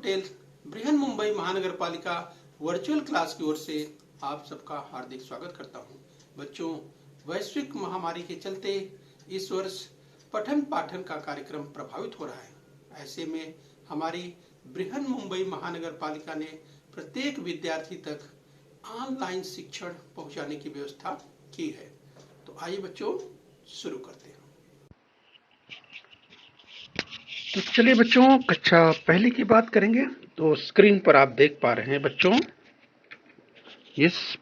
पटेल बृहन मुंबई महानगर पालिका virtual class की ओर से आप सबका हार्दिक स्वागत करता हूं। बच्चों, वैश्विक महामारी के चलते इस वर्ष पठन पाठन का कार्यक्रम प्रभावित हो रहा है। ऐसे में हमारी बृहन मुंबई महानगर पालिका ने प्रत्येक विद्यार्थी तक ऑनलाइन शिक्षण पहुंचाने की व्यवस्था की है। तो आइए बच्चों शुरू करते हैं। तो चलिए बच्चों, कक्षा पहली की बात करेंगे। तो स्क्रीन पर आप देख पा रहे हैं बच्चों, इस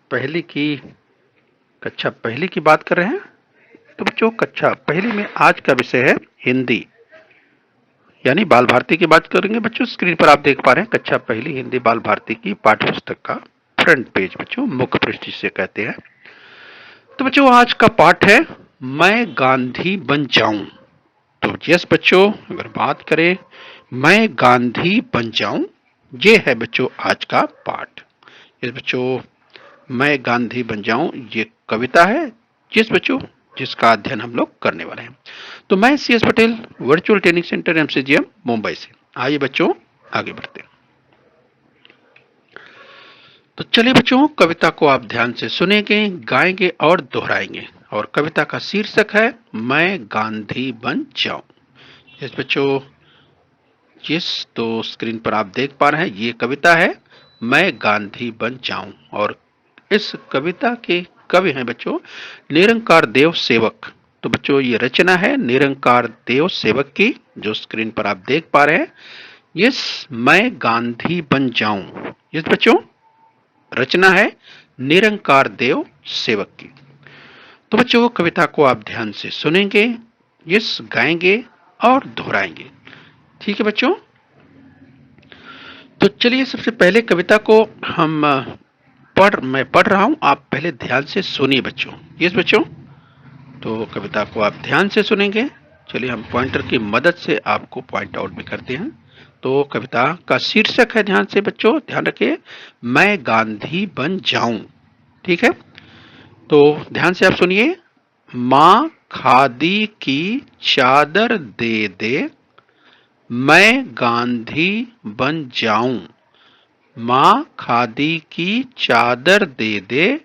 कक्षा पहली की बात कर रहे हैं। तो बच्चों, कक्षा पहली में आज का विषय है हिंदी, यानी बाल भारती की बात करेंगे। बच्चों, स्क्रीन पर आप देख पा रहे हैं कक्षा पहली हिंदी बाल भारती की पाठ्य पुस्तक का फ्रंट पेज, बच्चों मुख्य पृष्ठ जिसे कहते हैं। तो बच्चों, आज का पाठ है मैं गांधी बन जाऊं। तो यस बच्चों, अगर बात करें मैं गांधी बन जाऊं, ये है बच्चों आज का पाठ। यस बच्चों, मैं गांधी बन जाऊं ये कविता है जिसका अध्ययन हम लोग करने वाले हैं। तो मैं CS Patel, virtual training centre MCGM Mumbai से। आइए बच्चों आगे बढ़ते हैं। तो चलिए बच्चों, कविता को आप ध्यान से सुनेंगे, गाएंगे और दोहराएंगे। और कविता का शीर्षक है मैं गांधी बन जाऊं। यस बच्चों, तो स्क्रीन पर आप देख पा रहे हैं ये कविता है मैं गांधी बन जाऊं। और इस कविता के कवि हैं बच्चों निरंकार देव सेवक। तो बच्चों, ये रचना है निरंकार देव सेवक की, जो स्क्रीन पर आप देख पा रहे हैं। यस, मैं गांधी बन जाऊं, यस बच्चों, रचना है निरंकार देव सेवक की। तो बच्चों, कविता को आप ध्यान से सुनेंगे, यस, गाएंगे और दोहराएंगे। ठीक है बच्चों। तो चलिए, सबसे पहले कविता को मैं पढ़ रहा हूं, आप पहले ध्यान से सुनिए बच्चों। यस बच्चों, तो कविता को आप ध्यान से सुनेंगे। चलिए, हम पॉइंटर की मदद से आपको पॉइंट आउट भी करते हैं। तो कविता का शीर्षक है, ध्यान से बच्चों ध्यान रखिए, मैं गांधी बन जाऊं। ठीक है, तो ध्यान से आप सुनिए। मां खादी की चादर दे दे, मैं गांधी बन जाऊं। मां खादी की चादर दे दे,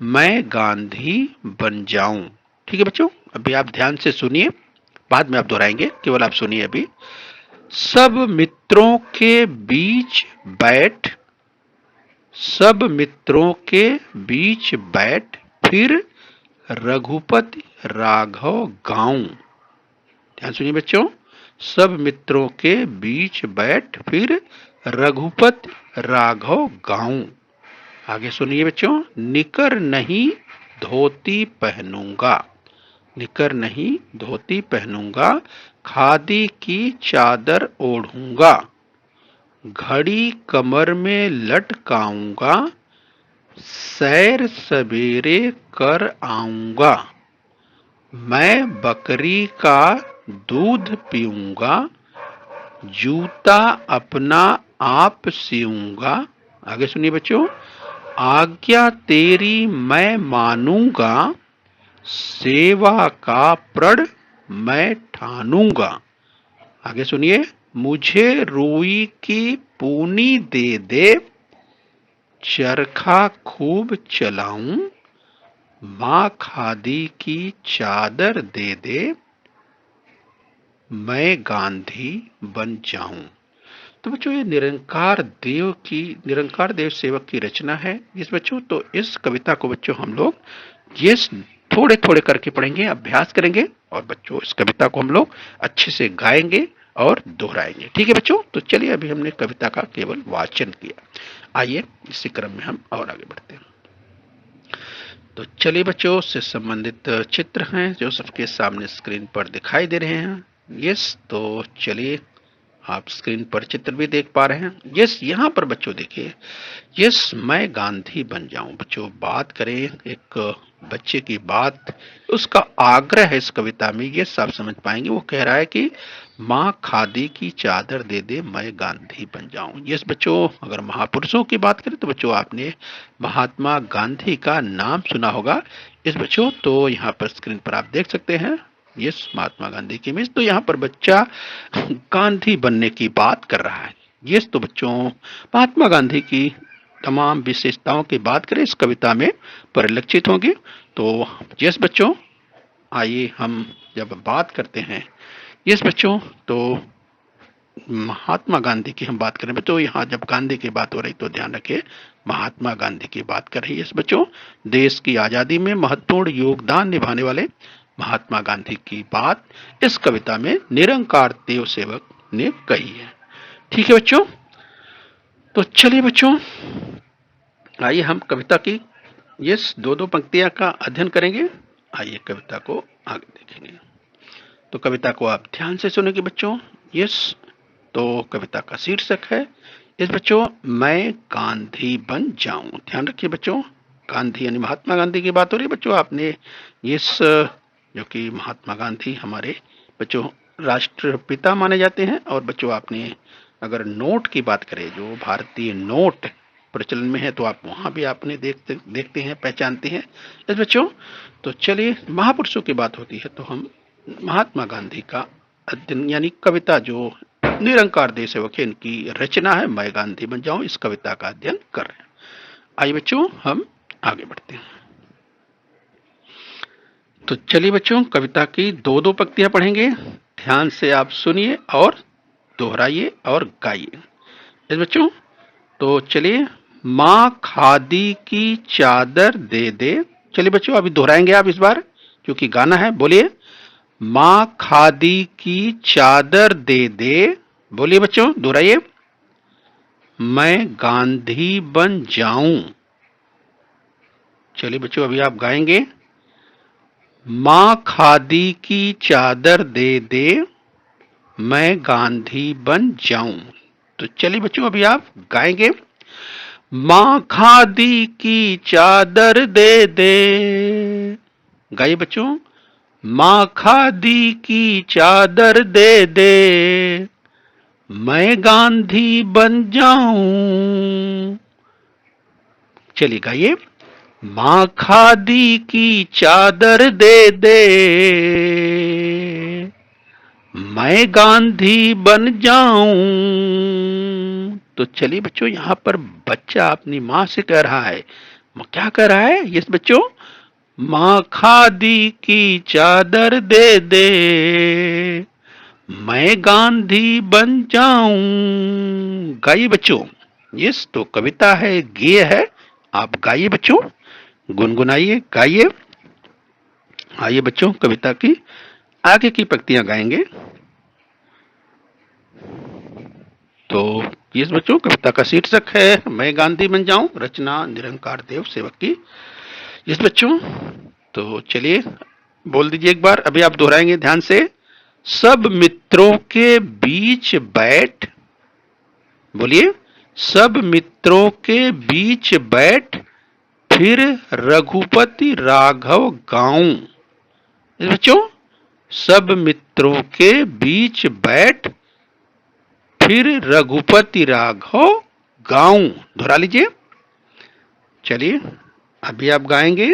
मैं गांधी बन जाऊं। ठीक है बच्चों, अभी आप ध्यान से सुनिए, बाद में आप दोहराएंगे, केवल आप सुनिए अभी। सब मित्रों के बीच बैठ, सब मित्रों के बीच बैठ, फिर रघुपति राघव गाऊं। ध्यान सुनिए बच्चों, सब मित्रों के बीच बैठ, फिर रघुपति राघव गाऊं। आगे सुनिए बच्चों, निकर नहीं धोती पहनूंगा, निकर नहीं धोती पहनूंगा, खादी की चादर ओढ़ूंगा, घड़ी कमर में लटकाऊंगा, सैर सवेरे कर आऊंगा, मैं बकरी का दूध पीऊंगा, जूता अपना आप सिऊंगा। आगे सुनिए बच्चों, आज्ञा तेरी मैं मानूंगा, सेवा का प्रण मैं ठानूंगा। आगे सुनिए, मुझे रुई की पूनी दे दे, चरखा खूब चलाऊं, मां खादी की चादर दे दे, मैं गांधी बन जाऊं। तो बच्चों, ये निरंकार देव सेवक की रचना है इस बच्चों। तो इस कविता को बच्चों हम लोग ये थोड़े थोड़े करके पढ़ेंगे, अभ्यास करेंगे, और बच्चों इस कविता को हम लोग अच्छे से गाएंगे और दोहराएंगे। ठीक है बच्चों, तो चलिए, अभी हमने कविता का केवल वाचन किया, आइए इसी क्रम में हम और आगे बढ़ते हैं। तो चलिए बच्चों, उससे संबंधित चित्र हैं जो सबके सामने स्क्रीन पर दिखाई दे रहे हैं। यस, तो चलिए, आप स्क्रीन पर चित्र भी देख पा रहे हैं। यस, यहाँ पर बच्चों देखिए, यस, मैं गांधी बन जाऊं। बच्चों, बात करें एक बच्चे की बात, उसका आग्रह है इस कविता में, ये आप समझ पाएंगे। वो कह रहा है कि मां खादी की चादर दे दे, मैं गांधी बन जाऊं। यस बच्चों, अगर महापुरुषों की बात करें तो बच्चों आपने महात्मा गांधी का नाम सुना होगा। इस बच्चों, तो यहाँ पर स्क्रीन पर आप देख सकते हैं, यस, महात्मा गांधी की इमेज। तो यहाँ पर बच्चा गांधी बनने की बात कर रहा है। ये तो बच्चों महात्मा गांधी की तमाम विशेषताओं की बात करें इस कविता में परिलक्षित होंगी। तो यस बच्चों, आइए हम जब बात करते हैं यस बच्चों, तो महात्मा गांधी की हम बात करें बच्चों, यहाँ जब गांधी की बात हो रही तो ध्यान रखिए महात्मा गांधी की बात कर रही है बच्चों। देश की आजादी में महत्वपूर्ण योगदान निभाने वाले महात्मा गांधी की बात इस कविता में निरंकार देव सेवक ने कही है। ठीक है बच्चों, तो चलिए बच्चों आइए हम कविता की ये दो दो पंक्तियां का अध्ययन करेंगे। आइए कविता को आगे देखेंगे। तो कविता को आप ध्यान से सुनेंगे बच्चों। यस, तो कविता का शीर्षक है इस बच्चों, मैं गांधी बन जाऊं। ध्यान रखिए बच्चों, गांधी यानी महात्मा गांधी की बात हो रही है बच्चों। आपने इस जो कि महात्मा गांधी हमारे बच्चों राष्ट्रपिता माने जाते हैं। और बच्चों आपने अगर नोट की बात करें, जो भारतीय नोट प्रचलन में है, तो आप वहां भी आपने देखते हैं, पहचानते हैं इस बच्चों। तो चलिए, महापुरुषों की बात होती है तो हम महात्मा गांधी का अध्ययन यानी कविता जो निरंकार देश सेवक है इनकी रचना है मैं गांधी बन जाऊं, इस कविता का अध्ययन कर रहे हैं। आइए बच्चों हम आगे बढ़ते हैं। तो चलिए बच्चों कविता की दो दो पंक्तियां पढ़ेंगे। ध्यान से आप सुनिए और दोहराइए और गाइए इस बच्चों। तो चलिए, माँ खादी की चादर दे दे। चलिए बच्चों अभी दोहराएंगे आप इस बार क्योंकि गाना है। बोलिए, माँ खादी की चादर दे दे। बोलिए बच्चों, दोहराइए, मैं गांधी बन जाऊं। चलिए बच्चों अभी आप गाएंगे, माँ खादी की चादर दे दे, मैं गांधी बन जाऊं। तो चलिए बच्चों अभी आप गाएंगे, माँ खादी की चादर दे दे। गाइए बच्चों, माँ खादी की चादर दे दे, मैं गांधी बन जाऊं। चलिए गाइए, माँ खादी की चादर दे दे, मैं गांधी बन जाऊं। तो चलिए बच्चों, यहाँ पर बच्चा अपनी माँ से कह रहा है, क्या कह रहा है ये बच्चों, माँ खादी की चादर दे दे, मैं गांधी बन जाऊं। गाइए बच्चों, यस तो कविता है, गेय है, आप गाइए बच्चों, गुनगुनाइए, गाइए। आइए बच्चों कविता की आगे की पंक्तियां गाएंगे। तो यस बच्चों, कविता का शीर्षक है मैं गांधी बन जाऊं, रचना निरंकार देव सेवक की। यस बच्चों, तो चलिए बोल दीजिए एक बार, अभी आप दोहराएंगे ध्यान से, सब मित्रों के बीच बैठ। बोलिए, सब मित्रों के बीच बैठ, फिर रघुपति राघव गाऊं। बच्चों, सब मित्रों के बीच बैठ, फिर रघुपति राघव गाऊं। दोहरा लीजिए। चलिए अभी आप गाएंगे,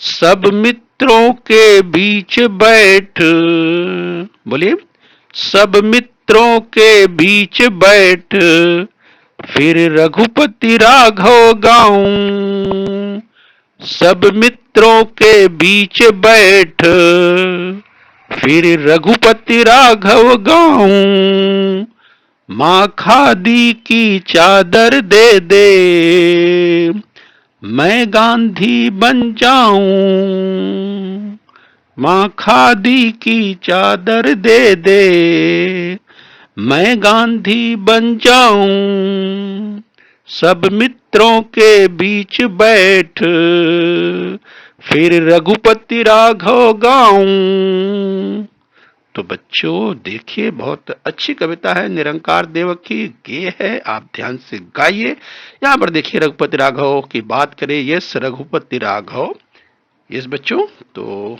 सब मित्रों के बीच बैठ। बोलिए, सब मित्रों के बीच बैठ, फिर रघुपति राघव गाऊं। सब मित्रों के बीच बैठ, फिर रघुपति राघव गाऊं। माँ खादी की चादर दे दे, मैं गांधी बन जाऊं। माँ खादी की चादर दे दे, मैं गांधी बन जाऊं। सब मित्रों के बीच बैठ, फिर रघुपति राघव गाऊं। तो बच्चों देखिए, बहुत अच्छी कविता है, निरंकार देवक की गेय है, आप ध्यान से गाइए। यहाँ पर देखिए रघुपति राघव की बात करें, यस रघुपति राघव, यस बच्चों, तो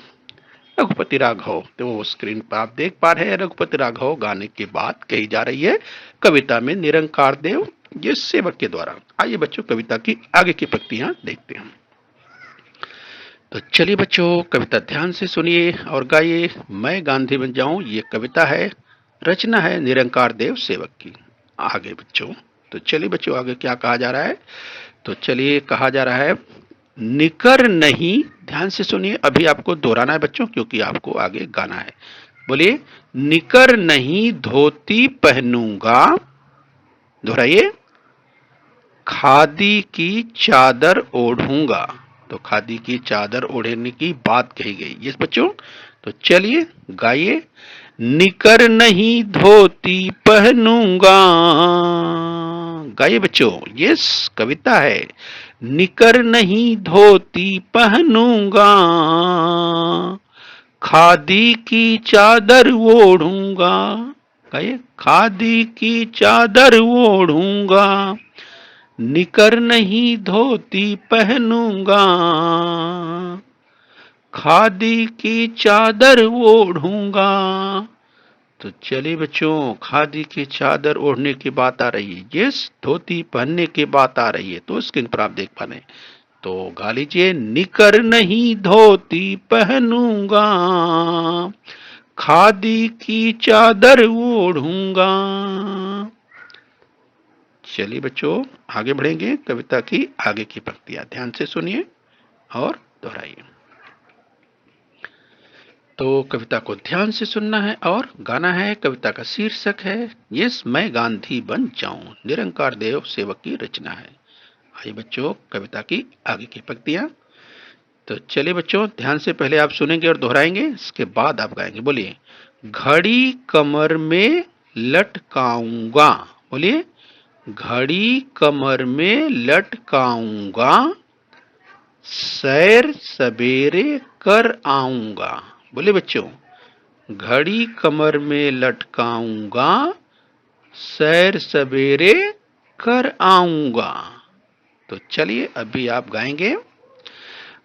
रघुपति राघव तो स्क्रीन पर आप देख पा रहे हैं, रघुपति राघव गाने की बात कही जा रही है कविता में निरंकार देव ये सेवक के द्वारा। आइए बच्चों कविता की आगे की पंक्तियां देखते हैं। तो चलिए बच्चों कविता ध्यान से सुनिए और गाइए, मैं गांधी बन जाऊं। ये कविता है, रचना है निरंकार देव सेवक की। आगे बच्चों। तो चलिए बच्चों आगे क्या कहा जा रहा है, तो चलिए कहा जा रहा है निकर नहीं, ध्यान से सुनिए, अभी आपको दोहराना है बच्चों क्योंकि आपको आगे गाना है। बोलिए, निकर नहीं धोती पहनूंगा, दोहराइए, खादी की चादर ओढ़ूंगा। तो खादी की चादर ओढ़ने की बात कही गई, यस बच्चों। तो चलिए गाइए, निकर नहीं धोती पहनूंगा, गाइए बच्चों, यस कविता है। निकर नहीं धोती पहनूंगा, खादी की चादर ओढ़ूंगा, गाइए, खादी की चादर ओढ़ूंगा, निकर नहीं धोती पहनूंगा, खादी की चादर ओढ़ूंगा। तो चलिए बच्चों, खादी की चादर ओढ़ने की बात आ रही है, यस, धोती पहनने की बात आ रही है, तो स्क्रीन पर आप देख पा रहे हैं। तो गा लीजिए, निकर नहीं धोती पहनूंगा, खादी की चादर ओढ़ूंगा। चलिए बच्चों आगे बढ़ेंगे, कविता की आगे की पंक्तियां ध्यान से सुनिए और दोहराइए। तो कविता को ध्यान से सुनना है और गाना है। कविता का शीर्षक है यस मैं गांधी बन जाऊं, निरंकार देव सेवक की रचना है। आइए बच्चों कविता की आगे की पंक्तियां। तो चलिए बच्चों ध्यान से पहले आप सुनेंगे और दोहराएंगे, इसके बाद आप गाएंगे। बोलिए, घड़ी कमर में लटकाऊंगा, बोलिए, घड़ी कमर में लटकाऊंगा, सैर सवेरे कर आऊंगा। बोले बच्चों, घड़ी कमर में लटकाऊंगा, सैर सवेरे कर आऊंगा। तो चलिए अभी आप गाएंगे,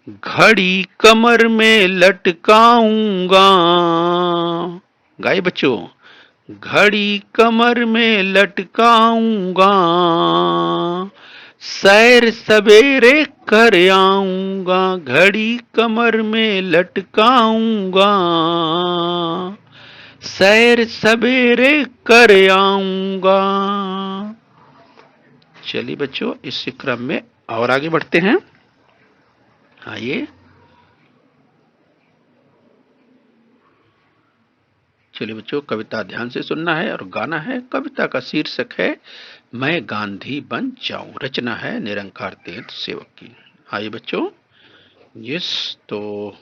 घड़ी कमर में लटकाऊंगा, गाइए बच्चों, घड़ी कमर में लटकाऊंगा, सैर सवेरे कर आऊंगा, घड़ी कमर में लटकाऊंगा, सैर सवेरे कर आऊंगा। चलिए बच्चों इस क्रम में और आगे बढ़ते हैं। आइए, चलिए बच्चों कविता ध्यान से सुनना है और गाना है। कविता का शीर्षक है मैं गांधी बन जाऊं, रचना है निरंकार देव सेवक की। आइए बच्चों, यस, तो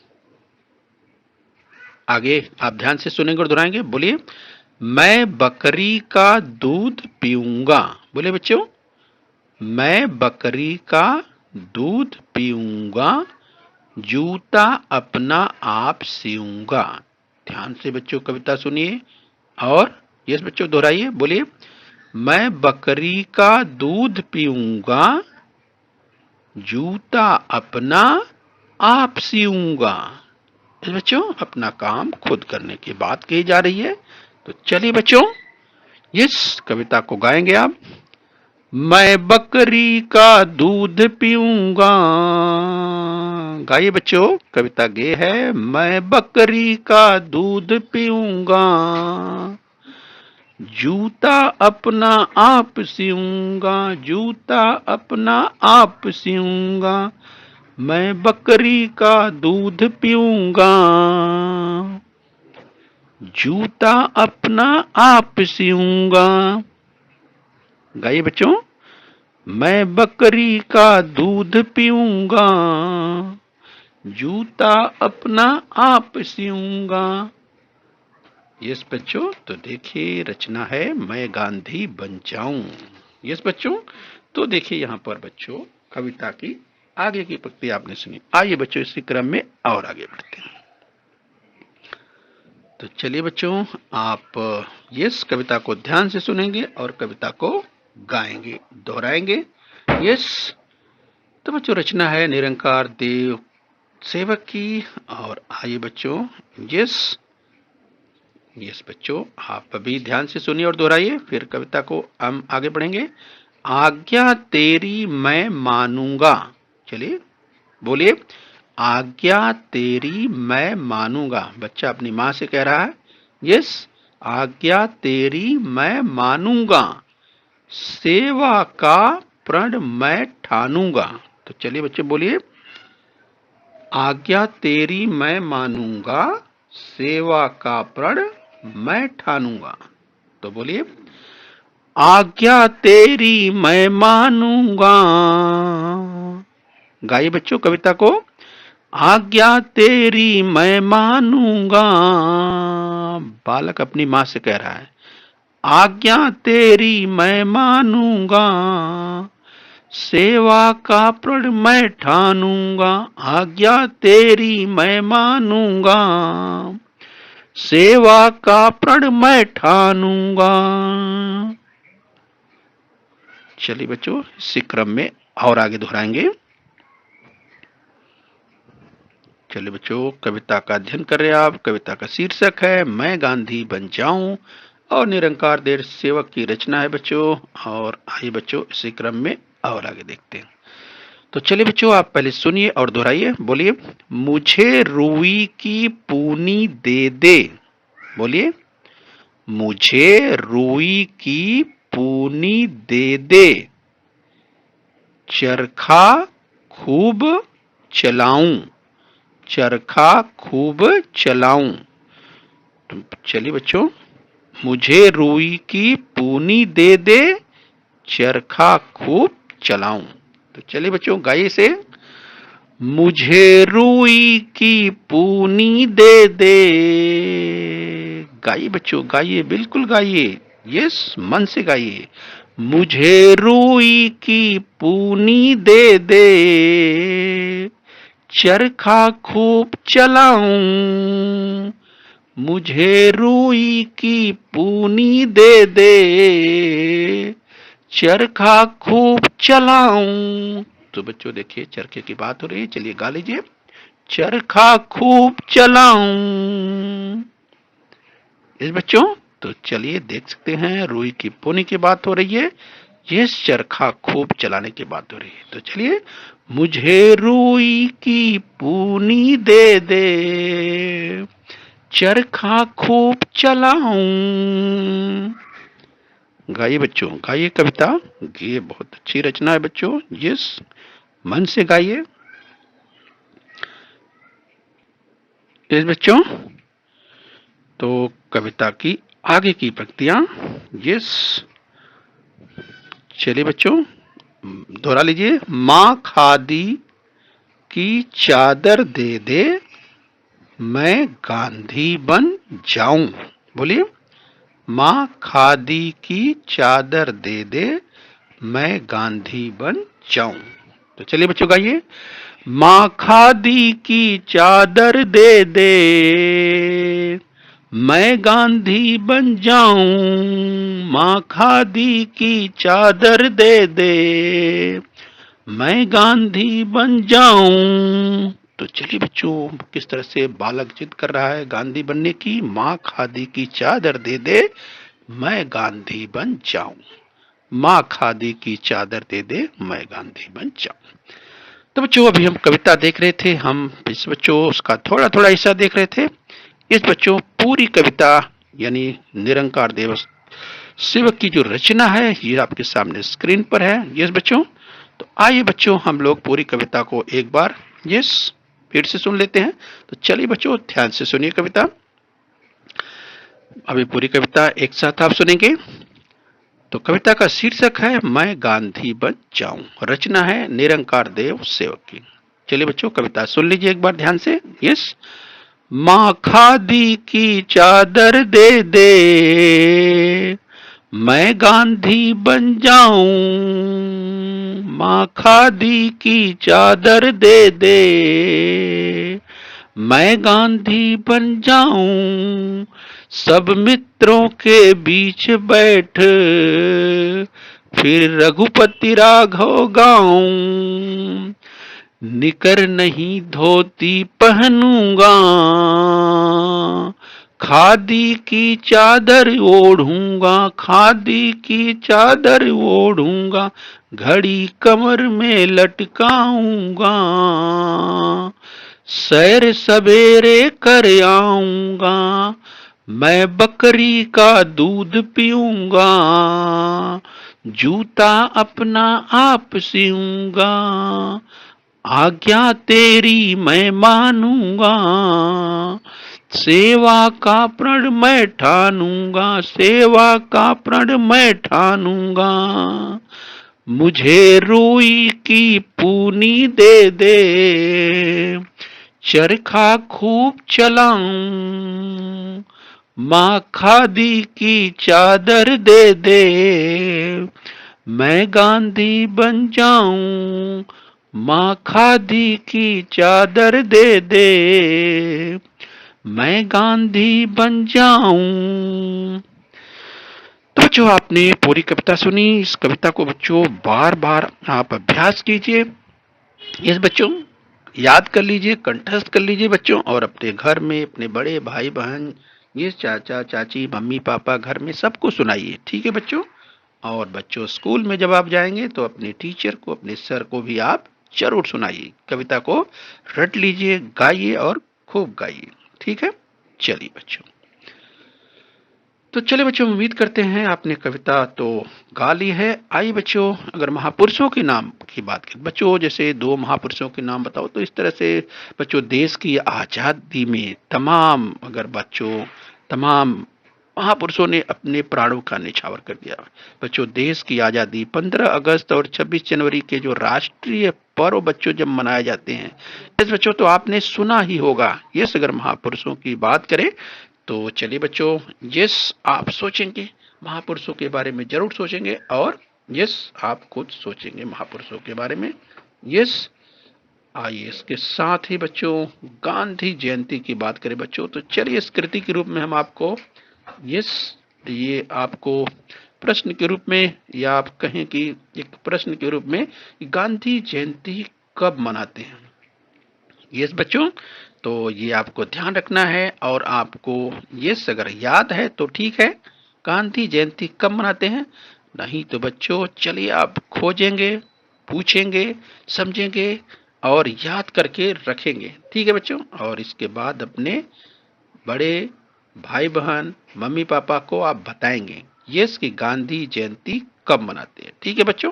आगे आप ध्यान से सुनेंगे और दोहराएंगे। बोलिए, मैं बकरी का दूध पीऊंगा, बोले बच्चों, मैं बकरी का दूध पीऊंगा, जूता अपना आप सिऊंगा। ध्यान से बच्चों कविता सुनिए और यस बच्चों दोहराइए। बोलिए, मैं बकरी का दूध पीऊंगा, जूता अपना आप सिऊंगा। बच्चों अपना काम खुद करने की बात कही जा रही है। तो चलिए बच्चों इस कविता को गाएंगे आप। मैं बकरी का दूध पीऊंगा, गाइए बच्चों, कविता गे है मैं बकरी का दूध पीऊंगा, जूता अपना आप सिऊंगा, जूता अपना आप सिऊंगा, मैं बकरी का दूध पीऊंगा, जूता अपना आप सिऊंगा। गाइए बच्चों, मैं बकरी का दूध पीऊंगा, जूता अपना आप सिऊंगा। यस बच्चों, तो देखिए रचना है मैं गांधी बन जाऊं। यस बच्चों, तो देखिए यहाँ पर बच्चों कविता की आगे की पंक्ति आपने सुनी। आइए बच्चों इसी क्रम में और आगे बढ़ते हैं। तो चलिए बच्चों आप यस कविता को ध्यान से सुनेंगे और कविता को गाएंगे, दोहराएंगे। यस, तो बच्चों रचना है निरंकार देव सेवक की। और आइए बच्चों यस यस बच्चों आप अभी ध्यान से सुनिए और दोहराइए, फिर कविता को हम आगे बढ़ेंगे। आज्ञा तेरी मैं मानूंगा, चलिए बोलिए, आज्ञा तेरी मैं मानूंगा। बच्चा अपनी माँ से कह रहा है यस, आज्ञा तेरी मैं मानूंगा, सेवा का प्रण मैं ठानूंगा। तो चलिए बच्चे बोलिए, आज्ञा तेरी मैं मानूंगा, सेवा का प्रण मैं ठानूंगा। तो बोलिए, आज्ञा तेरी मैं मानूंगा। गाइए बच्चों कविता को, आज्ञा तेरी मैं मानूंगा। बालक अपनी मां से कह रहा है, आज्ञा तेरी मैं मानूंगा, सेवा का प्रण मैं ठानूंगा। आज्ञा तेरी मैं मानूंगा, सेवा का प्रण मैं ठानूंगा। चलिए बच्चों, इसी क्रम में और आगे दोहराएंगे। चलिए बच्चों, कविता का अध्ययन कर रहे हैं आप। कविता का शीर्षक है मैं गांधी बन जाऊं और निरंकार देश सेवक की रचना है बच्चों। और आइए बच्चों, इसी क्रम में और आगे देखते हैं। तो चलिए बच्चों, आप पहले सुनिए और दोहराइए। बोलिए, मुझे रुई की पूनी दे दे। बोलिए, मुझे रुई की पूनी दे दे, चरखा खूब चलाऊं, चरखा खूब चलाऊं। तो चलिए बच्चों, मुझे रुई की पूनी दे दे, चरखा खूब चलाऊं। तो चलिए बच्चों, गाइए से, मुझे रुई की पूनी दे दे। गाइए बच्चों, गाइए, बिल्कुल गाइए, यस, मन से गाइए। मुझे रुई की पूनी दे दे, चरखा खूब चलाऊं। मुझे रुई की पूनी दे दे, चरखा खूब चलाऊं। तो बच्चों देखिए, चरखे की बात हो रही है, चलिए गा लीजिए, चरखा खूब चलाऊं। इस बच्चों, तो चलिए देख सकते हैं, रुई की पूनी की बात हो रही है, ये चरखा खूब चलाने की बात हो रही है। तो चलिए, मुझे रुई की पूनी दे दे, चरखा खूब चलाऊं। गाइए बच्चों, गाइए कविता, ये बहुत अच्छी रचना है बच्चों, यस, मन से गाइए। यस बच्चों, तो कविता की आगे की पंक्तियां, यस, चलिए बच्चों दोहरा लीजिए। माँ खादी की चादर दे दे, मैं गांधी बन जाऊं। बोलिए, माँ खादी की चादर दे दे, मैं गांधी बन जाऊं। तो चलिए बच्चों गाइए, माँ खादी की चादर दे दे, मैं गांधी बन जाऊं। माँ खादी की चादर दे दे, मैं गांधी बन जाऊं। तो चलिए बच्चों, किस तरह से बालक जिद कर रहा है गांधी बनने की। माँ खादी की चादर दे दे, मैं गांधी बन जाऊं। माँ खादी की चादर दे दे, मैं गांधी बन जाऊं। तो बच्चों, अभी हम कविता देख रहे थे, हम इस बच्चों उसका थोड़ा थोड़ा हिस्सा देख रहे थे। इस बच्चों पूरी कविता यानी निरंकार देव सेवक की जो रचना है, ये आपके सामने स्क्रीन पर है। यस बच्चों, तो आइए बच्चों, हम लोग पूरी कविता को एक बार यस फिर से सुन लेते हैं। तो चलिए बच्चों, ध्यान से सुनिए कविता। अभी पूरी कविता एक साथ आप सुनेंगे। तो कविता का शीर्षक है मैं गांधी बन जाऊं, रचना है निरंकार देव सेवक की। चलिए बच्चों, कविता सुन लीजिए एक बार ध्यान से। यस, माँ खादी की चादर दे दे, मैं गांधी बन जाऊं। माँ खादी की चादर दे दे, मैं गांधी बन जाऊं। सब मित्रों के बीच बैठ फिर रघुपति राघव गाऊं। निकर नहीं धोती पहनूंगा, खादी की चादर ओढ़ूंगा। खादी की चादर ओढ़ूंगा, घड़ी कमर में लटकाऊंगा। सैर सवेरे कर आऊंगा, मैं बकरी का दूध पीऊंगा। जूता अपना आप सिऊंगा, आज्ञा तेरी मैं मानूंगा, सेवा का प्रण मैं ठानूंगा, सेवा का प्रण मैं ठानूंगा, मुझे रुई की पूनी दे दे, चरखा खूब चलाऊं, माँ खादी की चादर दे दे, मैं गांधी बन जाऊं, माँ खादी की चादर दे दे, मैं गांधी बन जाऊं। तो बच्चों आपने पूरी कविता सुनी। इस कविता को बच्चों बार बार आप अभ्यास कीजिए। इस बच्चों याद कर लीजिए, कंठस्थ कर लीजिए बच्चों, और अपने घर में अपने बड़े भाई बहन, ये चाचा चाची मम्मी पापा घर में सबको सुनाइए। ठीक है बच्चों। और बच्चों स्कूल में जब आप जाएंगे तो अपने टीचर को, अपने सर को भी आप जरूर सुनाइए। कविता को रट लीजिए, गाइए और खूब गाइए। ठीक है। चलिए बच्चों, तो चलिए बच्चों, उम्मीद करते हैं आपने कविता तो गा ली है। आइए बच्चों, अगर महापुरुषों के नाम की बात करें बच्चों, जैसे दो महापुरुषों के नाम बताओ, तो इस तरह से बच्चों देश की आजादी में तमाम महापुरुषों ने अपने प्राणों का निछावर कर दिया। बच्चों देश की आजादी 15 अगस्त और 26 जनवरी के जो राष्ट्रीय पर्व बच्चों जब मनाए जाते हैं, इस बच्चों तो आपने सुना ही होगा। यस, अगर महापुरुषों की बात करें तो चलिए बच्चों, यस आप सोचेंगे महापुरुषों के बारे में, जरूर सोचेंगे, और यस आप खुद सोचेंगे महापुरुषों के बारे में। यस, आइए इसके साथ ही बच्चों गांधी जयंती की बात करें बच्चों, तो चलिए इस कृति के रूप में हम आपको, यस, ये आपको प्रश्न के रूप में, या आप कहें कि एक प्रश्न के रूप में, गांधी जयंती कब मनाते हैं। यस बच्चों, तो ये आपको ध्यान रखना है, और आपको यस अगर याद है तो ठीक है, गांधी जयंती कब मनाते हैं। नहीं तो बच्चों चलिए आप खोजेंगे, पूछेंगे, समझेंगे और याद करके रखेंगे। ठीक है बच्चों, और इसके बाद अपने बड़े भाई बहन मम्मी पापा को आप बताएंगे यस कि गांधी जयंती कब मनाते हैं। ठीक है बच्चों,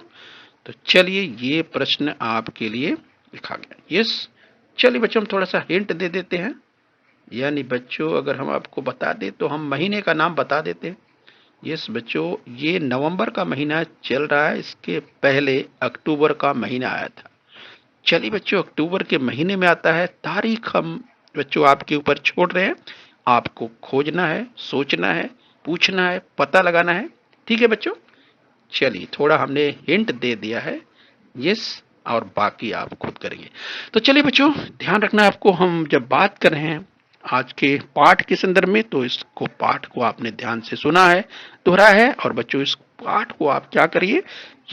तो चलिए ये प्रश्न आपके लिए लिखा गया। यस, चलिए बच्चों हम थोड़ा सा हिंट दे देते हैं। यानी बच्चों अगर हम आपको बता दें तो हम महीने का नाम बता देते हैं। यस बच्चों, ये नवंबर का महीना चल रहा है, इसके पहले अक्टूबर का महीना आया था। चलिए बच्चों अक्टूबर के महीने में आता है, तारीख हम बच्चों आपके ऊपर छोड़ रहे हैं, आपको खोजना है, सोचना है, पूछना है, पता लगाना है। ठीक है बच्चों, चलिए थोड़ा हमने हिंट दे दिया है। यस, और बाकी आप खुद करेंगे। तो चलिए बच्चों ध्यान रखना है आपको, हम जब बात कर रहे हैं आज के पाठ के संदर्भ में, तो इसको पाठ को आपने ध्यान से सुना है, दोहराया है, और बच्चों इस पाठ को आप क्या करिए,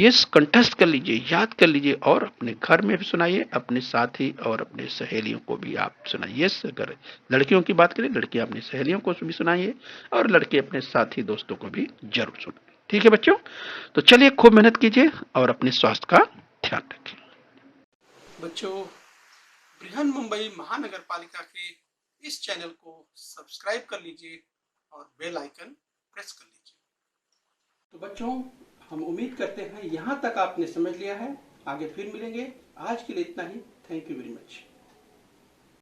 यस कंठस्थ कर लीजिए, याद कर लीजिए, और अपने घर में भी सुनाइए, अपने साथी और अपने सहेलियों को भी आप सुनाइए। यस, अगर लड़कियों की बात करें, लड़कियां अपनी सहेलियों को भी सुनाइए, और लड़के अपने साथी दोस्तों को भी जरूर सुनाइए। ठीक है बच्चों, तो चलिए खूब मेहनत कीजिए और अपने स्वास्थ्य का ध्यान रखें। बच्चों, बृहन मुंबई महानगर पालिका के इस चैनल को सब्सक्राइब कर लीजिए और बेल आइकन प्रेस कर लीजिए। तो बच्चों हम उम्मीद करते हैं यहाँ तक आपने समझ लिया है। आगे फिर मिलेंगे, आज के लिए इतना ही। Thank you very much.